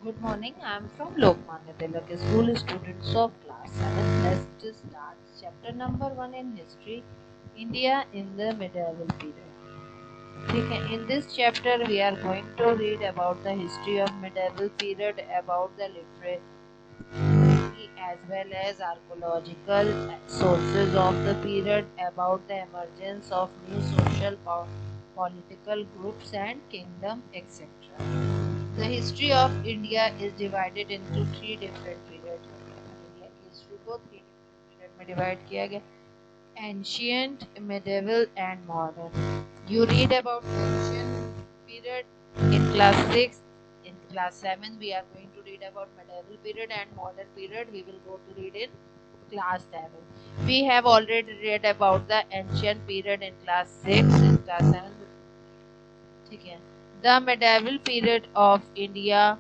Good morning. I am from Lokmanya Tilak School, students of class 7. Let's start. Chapter number 1 in history, India in the medieval period. Okay, in this chapter, we are going to read about the history of medieval period, about the literature as well as archaeological sources of the period, about the emergence of new social political groups and kingdom, etc. The history of India is divided into three different periods. India की history को 3 different period में divide किया गया. Ancient, medieval and modern. You read about ancient period in class 6. In class 7 we are going to read about medieval period, and modern period we will go to read in class 7. We have already read about the ancient period in class 6. In class 7 ठीक है. The medieval period of India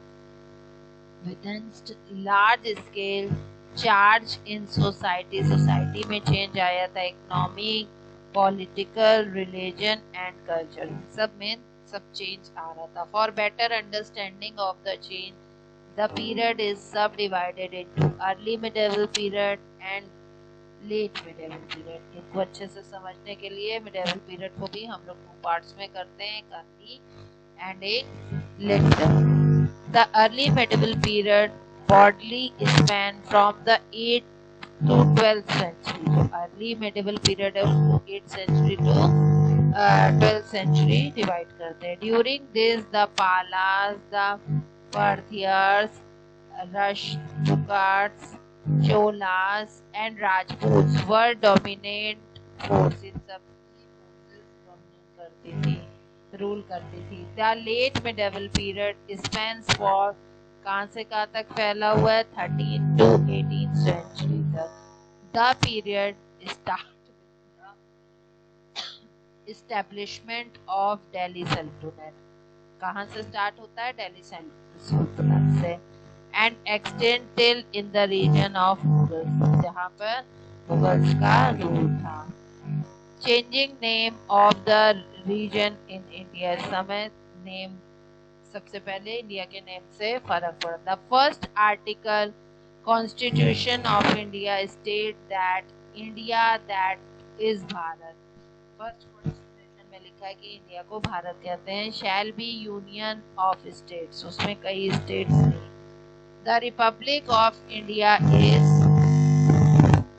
witnessed large scale change in society. Society में change आया था. Economic, political, religion and culture, सब में सब change आ रहा था. For better understanding of the change, the period is सब divided into early medieval period and late medieval period. इनको अच्छे से समझने के लिए मिडिवल पीरियड को भी हम लोग 2 पार्ट्स में करते हैं, एक early and a later. The early medieval period broadly span from the 8th to 12th century. So early medieval period है उसको 8th century to 12th century divide करते हैं. During this the Palas, the Parthians, Rashtrakutas, Cholas and Rajputs were dominant force. इन सब forces dominate करती थी, रूल करती थी. The late medieval period spans for कहाँ से कहाँ तक फैला हुआ है, 13 to 18 सेंचुरी तक. The period start establishment of Delhi सल्तनत. कहाँ से स्टार्ट होता है, दिल्ली सल्तनत से. And extend till in the region of Mughals, जहाँ पर मुगल्स का रूल था. Changing name of the region in India. समय नेम सबसे पहले इंडिया के नेम से फर्क पड़ा. The first article constitution of India state that India that is Bharat. फर्स्ट कॉन्स्टिट्यूशन में लिखा है कि इंडिया को भारत कहते हैं. Shall be union of states, उसमें कई स्टेट्स नहीं. The Republic of India is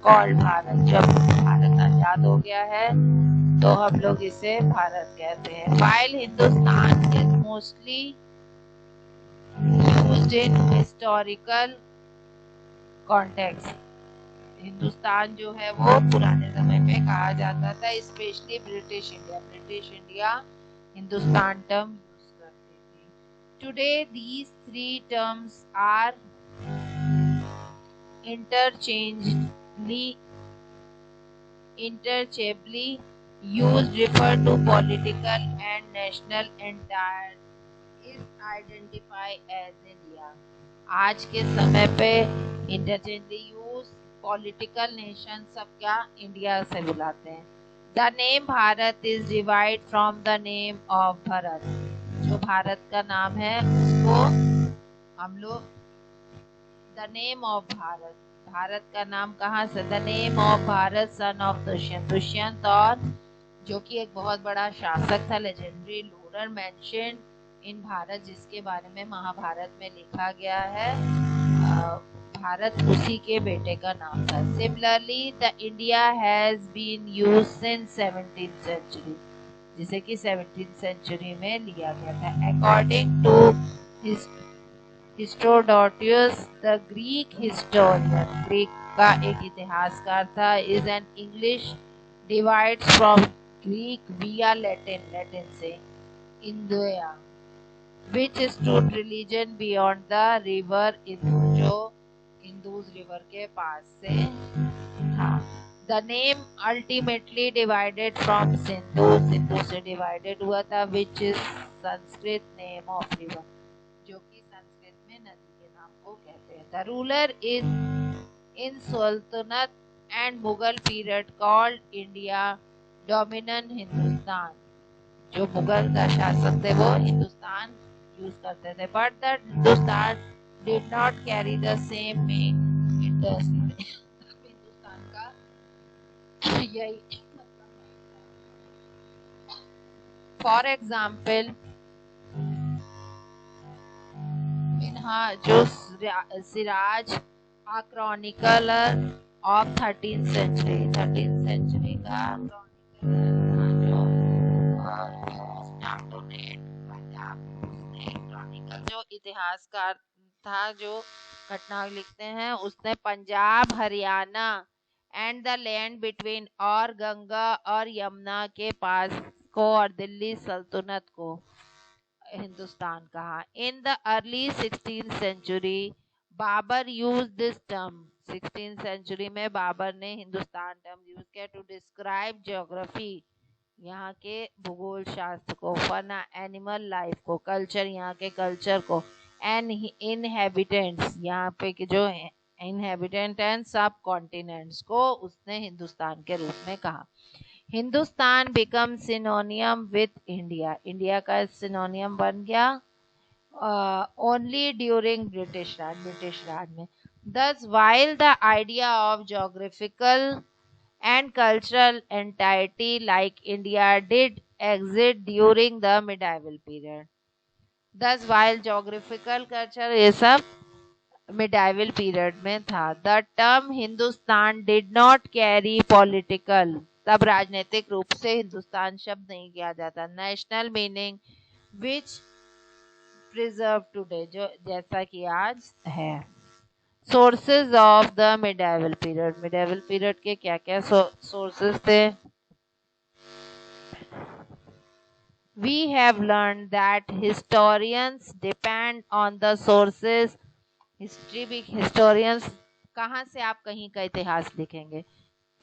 called Bharat. जब भारत आजाद हो गया है तो हम लोग इसे भारत कहते हैं. While Hindustan is mostly used in historical context. Hindustan जो है वो पुराने समय में कहा जाता था, specially British India. British India Hindustan term use करती थी. Today these three terms are interchangeably used, refer to political and national entire is identify as India. आज के समय पे इंटरचेंजली यूज, पॉलिटिकल नेशन सब क्या इंडिया से बुलाते हैं. The name Bharat is divide from the name of Bharat. जो भारत का नाम है उसको हम लोग the name of Bharat, Bharat का नाम कहाँ से, the name of Bharat son of Dushyant. Dushyant और जो कि एक बहुत बड़ा शासक था, legendary ruler mention in Bharat, जिसके बारे में महाभारत में लिखा गया है. भारत उसी के बेटे का नाम था. Similarly the India has been used since 17th century, जिसे कि 17th सेंचुरी में लिया गया था. According to Herodotus the Greek historian, Greek का एक इतिहासकार था, is an English divides from Greek via Latin, Latin से India, which stood religion beyond the river Indus, जो इंदुस रिवर के पास से था. The name ultimately divided from Sindhu, Sindhu से डिवाइडेड हुआ था, which is Sanskrit name of river, जो कि संस्कृत में नदी के नाम को कहते हैं. The ruler is in Sultanate and Mughal period called India dominant Hindustan. जो मुगल का शासक थे वो हिंदुस्तान यूज करते थे. But the Hindustan did not carry the same main interest. Hindustan का यही फॉर एग्जाम्पल जो सिराज आ क्रॉनिकल ऑफ 13th सेंचुरी का क्रॉनिकल जो इतिहासकार था जो घटना लिखते हैं, उसने Punjab Haryana and the land between और गंगा और यमुना के पास को और दिल्ली सल्तनत को हिंदुस्तान कहा। In the early 16th century Babur use this term. 16th century में बाबर ने हिंदुस्तान टर्म यूज किया टू डिस्क्राइब ज्योग्राफी, यहाँ के भूगोल शास्त्र को, फना एनिमल लाइफ को, कल्चर यहाँ के कल्चर को, एंड इनहेबिटेंट्स यहाँ पे के जो इनहेबिटेंट एंड सब कॉन्टिनेंट्स को उसने हिंदुस्तान के रूप में कहा। Hindustan become सिनोनियम with India, India का सिनोनियम बन गया ओनली ड्यूरिंग ब्रिटिश राज में। Thus, while the idea of geographical and cultural entity like India did exist during the medieval period. Thus, while geographical culture ये सब medieval period में था, the term Hindustan did not carry political, तब राजनीतिक रूप से हिंदुस्तान शब्द नहीं किया जाता, national meaning which preserve today, जो जैसा कि आज है। Sources of the medieval period के क्या क्या सोर्सेज थे? We have learn that historians depend on the sources. Historians कहाँ से आप कहीं का इतिहास लिखेंगे?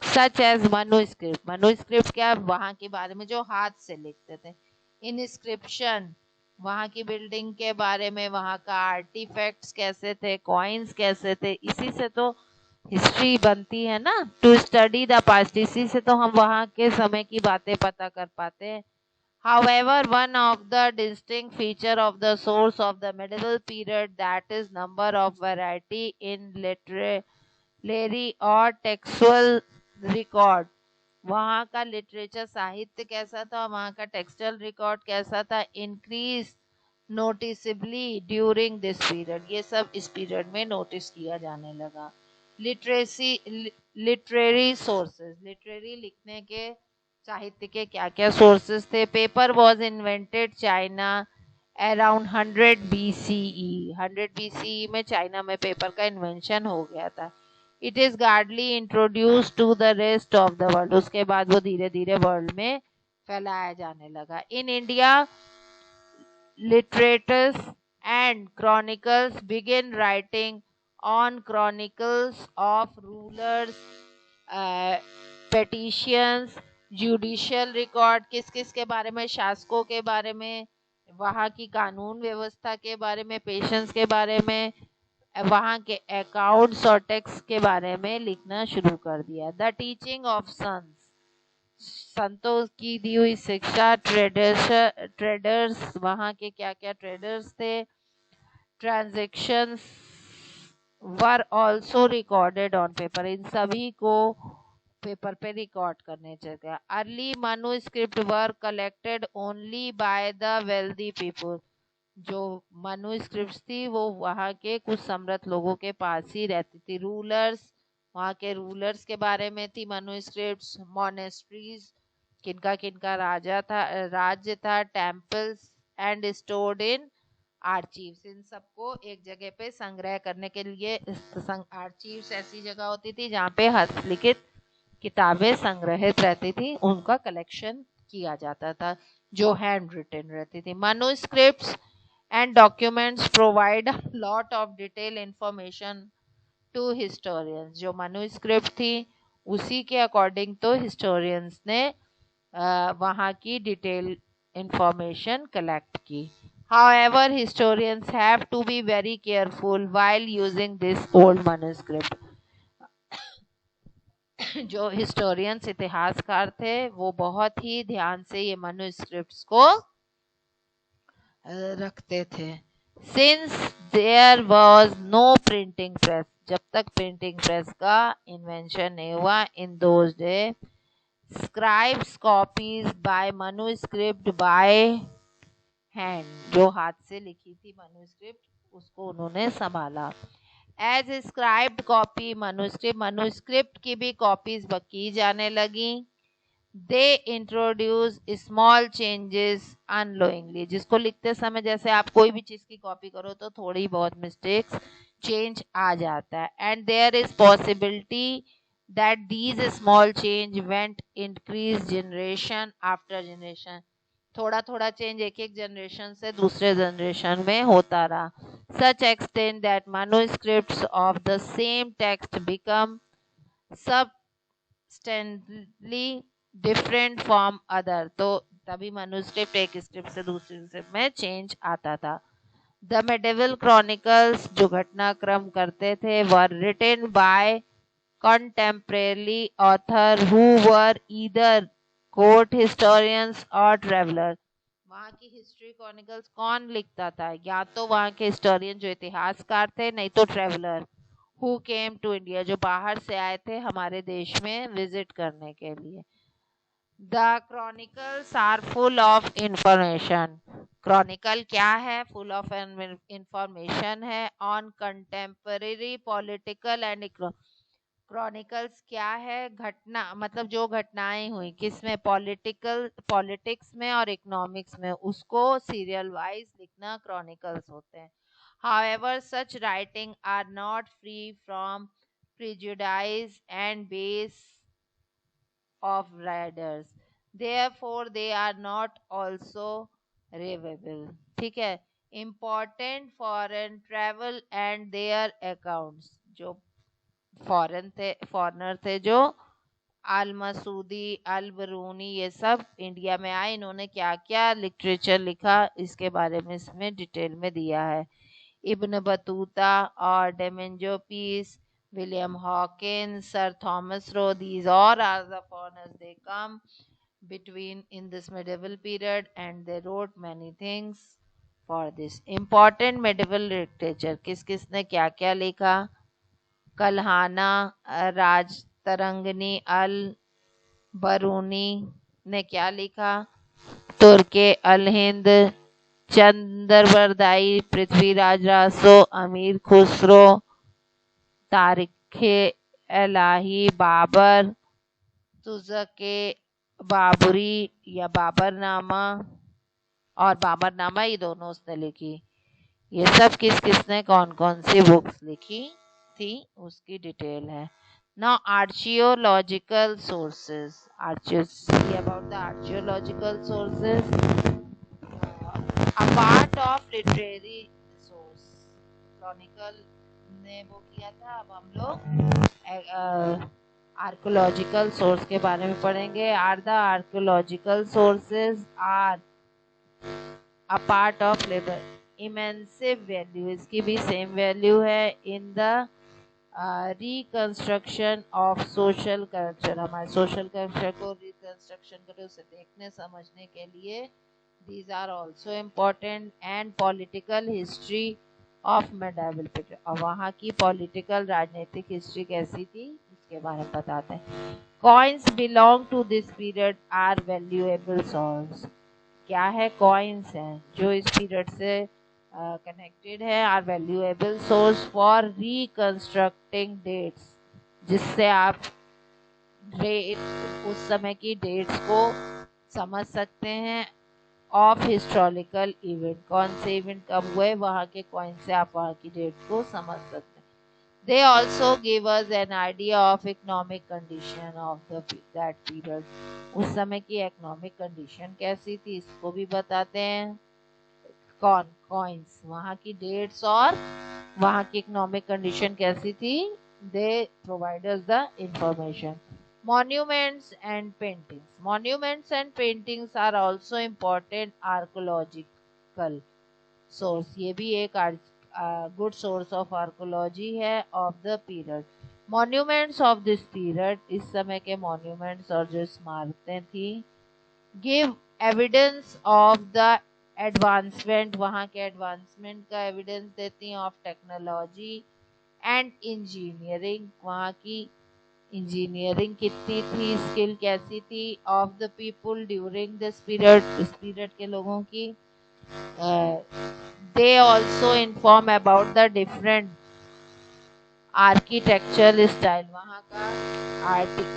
सच एज मनुस्क्रिप्ट क्या, वहाँ के बारे में जो हाथ से लिखते थे। इनस्क्रिप्शन, वहाँ की बिल्डिंग के बारे में, वहाँ का आर्टिफैक्ट्स कैसे थे, कॉइन्स कैसे थे, इसी से तो हिस्ट्री बनती है ना। टू स्टडी द पास्ट, इसी से तो हम वहाँ के समय की बातें पता कर पाते हैं। However, one of the distinct feature of the source of the medieval period that is number of variety in literary और textual record। वहाँ का लिटरेचर साहित्य कैसा था, वहाँ का टेक्सचुअल रिकॉर्ड कैसा था, इंक्रीज नोटिसबली ड्यूरिंग दिस पीरियड, ये सब इस पीरियड में नोटिस किया जाने लगा। लिटरेरी सोर्सेज, लिटरेरी लिखने के साहित्य के क्या क्या सोर्सेज थे? Paper was invented China around 100 BCE। 100 BCE में चाइना में पेपर का इन्वेंशन हो गया था। It is gradually introduce to the rest of the world, उसके बाद वो धीरे धीरे वर्ल्ड में फैलाया जाने लगा। In India literators and chronicles begin writing on chronicles of rulers, petitions, judicial record, किस किस के बारे में? शासकों के बारे में, वहाँ की कानून व्यवस्था के बारे में, पेशेंस के बारे में, वहाँ के अकाउंट्स और टैक्स के बारे में लिखना शुरू कर दिया। द टीचिंग ऑफ सन्स, संतों की दी हुई शिक्षा, ट्रेडर्स, वहाँ के क्या क्या ट्रेडर्स थे, transactions were also recorded on paper, इन सभी को पेपर पे रिकॉर्ड करने चाहिए। Early manuscript were collected only by the wealthy people, जो मनुस्क्रिप्ट्स थी वो वहाँ के कुछ समृद्ध लोगों के पास ही रहती थी। रूलर्स, वहाँ के रूलर्स के बारे में थी मनुस्क्रिप्ट्स। मॉनेस्ट्रीज, किनका किनका राज्य था। Temples and stored in archives, इन सबको एक जगह पे संग्रह करने के लिए आर्चीव्स ऐसी जगह होती थी जहाँ पे हस्तलिखित किताबें संग्रहित रहती थी, उनका कलेक्शन किया जाता था जो हैंड रिटन रहती थी। मनुस्क्रिप्ट्स and documents provide a lot of detailed information to historians। जो manuscript थी उसी के अकॉर्डिंग तो historians ने वहाँ की डिटेल इंफॉर्मेशन कलेक्ट की। However, historians have to be very careful while using this old manuscript। जो historians इतिहासकार थे वो बहुत ही ध्यान से ये manuscripts को रखते थे। Since there was no printing press, जब तक printing press का invention नहीं हुआ, in those days scribes copies by manuscript by hand, जो हाथ से लिखी थी manuscript उसको उन्होंने संभाला. As scribed copy manuscript की भी copies की जाने लगी. They introduce small changes unknowingly, जिसको लिखते समय जैसे आप कोई भी चीज की कॉपी करो तो थोड़ी बहुत मिस्टेक्स चेंज आ जाता है. And there is possibility that these small change went increase generation after generation. थोड़ा थोड़ा चेंज एक एक जनरेशन से दूसरे जनरेशन में होता रहा. Such extent that manuscripts of the same text become substantially different from other. तो तभी मनुस्क्रिप्ट एक स्क्रिप्ट से दूसरी स्क्रिप्ट में चेंज आता था. द मेडिवल क्रॉनिकल्स जो घटनाक्रम करते थे were written by contemporary author who were either court historians और ट्रेवलर. वहाँ की हिस्ट्री क्रॉनिकल्स कौन लिखता था? या तो वहाँ के हिस्टोरियन जो इतिहासकार थे, नहीं तो traveller who came to India जो बाहर से आए थे हमारे देश में विजिट करने के लिए. The chronicles are full of information. Chronicle क्या है? Full of information है on contemporary political and chronicles क्या है? घटना मतलब जो घटनाएं हुई किसमें? पॉलिटिक्स में और इकोनॉमिक्स में, उसको सीरियल वाइज लिखना chronicles होते हैं. However, such writing are not free from prejudice and base of riders, therefore they are not also reviewable. ठीक है. Important foreign travel and their accounts, जो फॉरेनर थे जो अल मसूदी अल बरूनी ये सब इंडिया में आए, इन्होंने क्या क्या लिटरेचर लिखा इसके बारे में इसमें डिटेल में दिया है. इब्न बतूता और डेमेंजो piece, William Hawkins, Sir Thomas Roe, these all are the foreigners. They come between in this medieval period and they wrote many things for this. Important medieval literature, किस किसने क्या क्या लिखा? कल्हाना राज तरंगनी अल बरूनी ने क्या लिखा? तुर्के अल हिंद चंद्रबरदाई पृथ्वीराज रासो अमीर खुसरो तारिखे इलाही बाबर तुज़के बाबरी या बाबरनामा और बाबरनामा, ये दोनों उसने लिखी. ये सब किस किसने कौन कौन सी बुक्स लिखी थी उसकी डिटेल है. Now archaeological sources. See about the archaeological sources. A part of literary source. Chronicle ने वो किया था. अब हम लोग आर्कोलॉजिकल सोर्स के बारे में पढ़ेंगे. Are the archaeological sources are a part of labour intensive value, इसकी भी सेम वैल्यू है in the reconstruction of social culture. हमारे सोशल कल्चर को रिकंस्ट्रक्शन करें उसे देखने समझने के लिए. These are also important. And political history of medieval period, और वहाँ की पॉलिटिकल राजनीतिक हिस्ट्री कैसी थी इसके बारे में बताते हैं. Coins belong to this period are valuable source. क्या है? कॉइन्स हैं जो इस पीरियड से कनेक्टेड है. Are valuable source for reconstructing dates, जिससे आप उस समय की डेट्स को समझ सकते हैं. ऑफ हिस्टोरिकल इवेंट, कौन से इवेंट कब हुए, वहाँ के कॉइन से आप वहाँ की डेट को समझ सकते हैं. They also give us an idea of economic condition of that period. उस समय की इकोनॉमिक कंडीशन कैसी थी इसको भी बताते हैं. कौन? कॉइन्स. वहाँ की डेट्स और वहाँ की इकोनॉमिक कंडीशन कैसी थी, they provide us the information. Monuments and paintings. Monuments and paintings are also important archaeological source. ये भी एक good source of archaeology है of the period. Monuments of this period, इस समय के monuments और जो स्मारकें थी, give evidence of the advancement, वहाँ के एडवांसमेंट का एविडेंस देती हैं। ऑफ टेक्नोलॉजी एंड इंजीनियरिंग, वहाँ की इंजीनियरिंग कितनी थी, स्किल कैसी थी। Of the people during this period, इस पीरियड के लोगों की। They also inform about the different architectural style, वहाँ का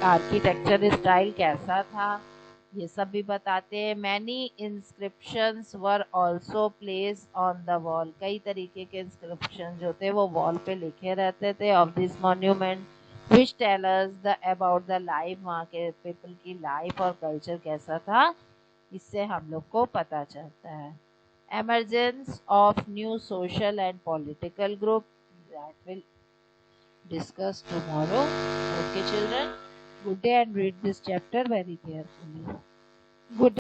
आर्किटेक्चरल स्टाइल कैसा था, ये सब भी बताते हैं। Many inscriptions were also place on the wall, कई तरीके के इंस्क्रिप्शन जो थे वो वॉल पे लिखे रहते थे। Of this monument which tell us the about the life, वहाँ के पीपल की लाइफ और कल्चर कैसा था, इससे हम लोग को पता चलता है। Emergence of new social and political group, that will discuss tomorrow. Okay, children. Good day and read this chapter very carefully. Good